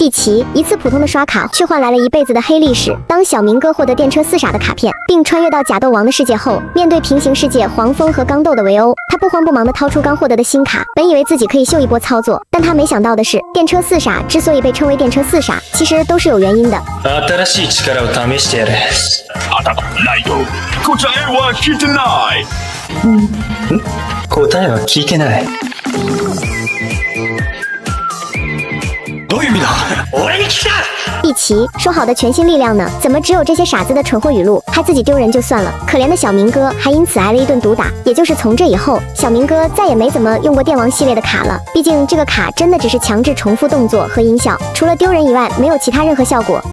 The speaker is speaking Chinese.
碧琪一次普通的刷卡，却换来了一辈子的黑历史。当小明哥获得电车四傻的卡片，并穿越到假斗王的世界后，面对平行世界黄蜂和刚斗的围殴，他不慌不忙地掏出刚获得的新卡，本以为自己可以秀一波操作，但他没想到的是，电车四傻之所以被称为电车四傻，其实都是有原因的。新しい力を試してやる。当たらないと答えは聞いてない。答えは聞いてない。どういう意味だ？俺に聞きた！碧琪说好的全新力量呢？怎么只有这些傻子的蠢货语录？还自己丢人就算了，可怜的小明哥还因此挨了一顿毒打。也就是从这以后，小明哥再也没怎么用过电王系列的卡了。毕竟这个卡真的只是强制重复动作和音效，除了丢人以外，没有其他任何效果。